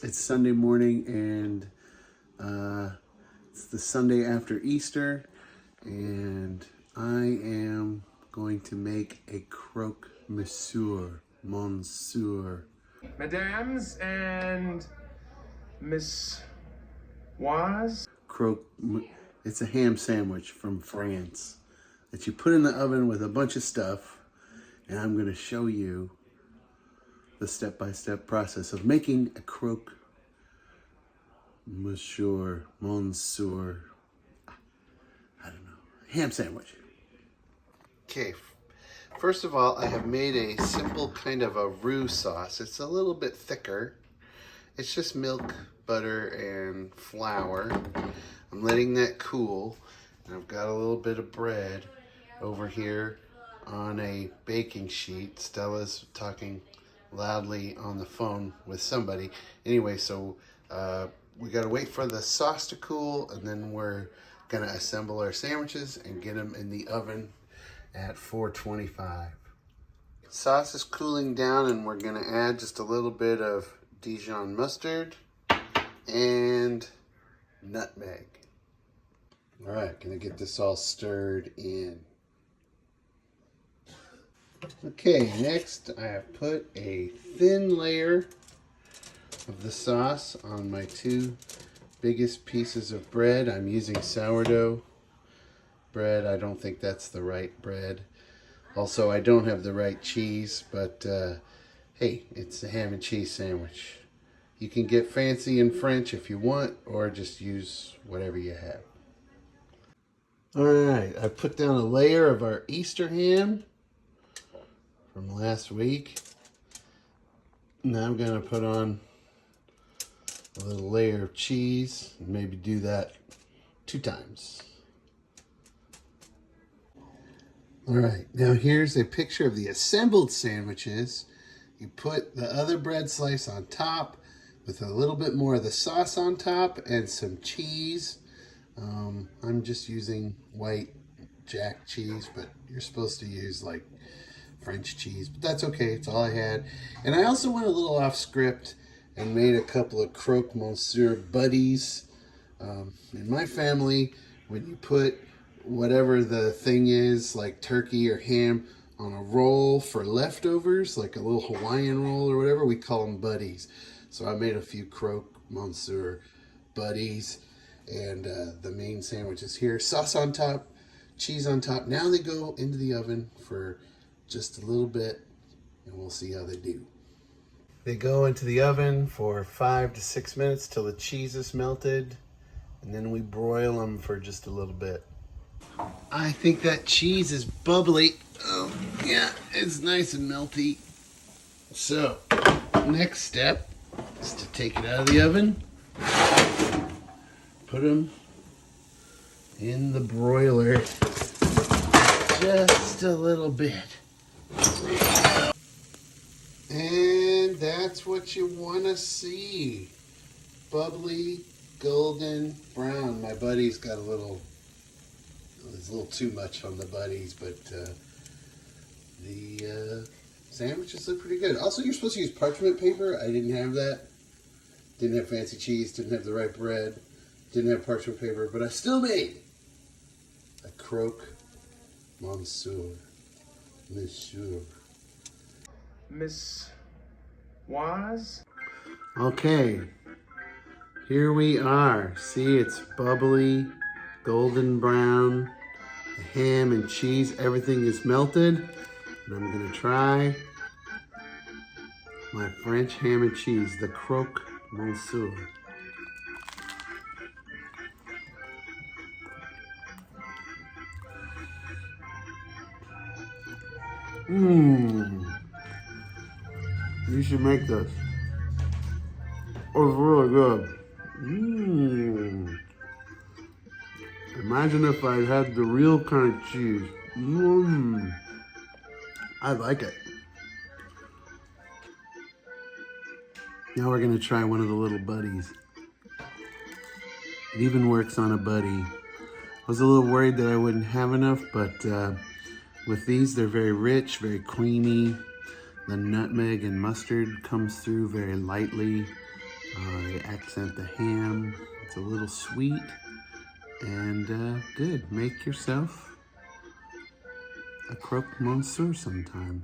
It's Sunday morning, and it's the Sunday after Easter, and I am going to make a croque monsieur. Mesdames and Miss Croque, it's a ham sandwich from France that you put in the oven with a bunch of stuff, and I'm going to show you the step-by-step process of making a croque monsieur, I don't know, ham sandwich. Okay, first of all, I have made a simple kind of a roux sauce. It's a little bit thicker. It's just milk, butter, and flour. I'm letting that cool, and I've got a little bit of bread over here on a baking sheet. Stella's talking loudly on the phone with somebody. Anyway, so we gotta wait for the sauce to cool, and then we're gonna assemble our sandwiches and get them in the oven at 425. Sauce is cooling down, and we're gonna add just a little bit of Dijon mustard and nutmeg. All right, gonna get this all stirred in. Okay, next I have put a thin layer of the sauce on my two biggest pieces of bread. I'm using sourdough bread. I don't think that's the right bread. Also, I don't have the right cheese, but hey, it's a ham and cheese sandwich. You can get fancy in French if you want, or just use whatever you have. All right, I put down a layer of our Easter ham from last week. Now I'm going to put on a little layer of cheese, and maybe do that 2 times. All right, now here's a picture of the assembled sandwiches. You put the other bread slice on top with a little bit more of the sauce on top and some cheese. I'm just using white jack cheese, but you're supposed to use like French cheese, but that's okay, it's all I had. And I also went a little off script and made a couple of croque monsieur buddies. In my family, when you put whatever the thing is, like turkey or ham, on a roll for leftovers, like a little Hawaiian roll or whatever, we call them buddies. So I made a few croque monsieur buddies, and the main sandwich is here. Sauce on top, cheese on top. Now they go into the oven for just a little bit, and we'll see how they do. They go into the oven for 5 to 6 minutes till the cheese is melted, and then we broil them for just a little bit. I think that cheese is bubbly. Oh, yeah, it's nice and melty. So, next step is to take it out of the oven, put them in the broiler just a little bit. And that's what you want to see. Bubbly, golden brown. My buddy's got a little, there's a little too much on the buddies, but the sandwiches look pretty good. Also, you're supposed to use parchment paper. I didn't have that. Didn't have fancy cheese, didn't have the right bread, didn't have parchment paper, but I still made a croque monsieur. Miss Waz. Okay, here we are. See, it's bubbly, golden brown, the ham and cheese, everything is melted. And I'm gonna try my French ham and cheese, the croque monsieur. You should make this. Oh, it's really good. Imagine if I had the real kind of cheese. I like it. Now we're gonna try one of the little buddies. It even works on a buddy. I was a little worried that I wouldn't have enough, but with these, they're very rich, very creamy. The nutmeg and mustard comes through very lightly. They accent the ham. It's a little sweet and good. Make yourself a croque monsieur sometime.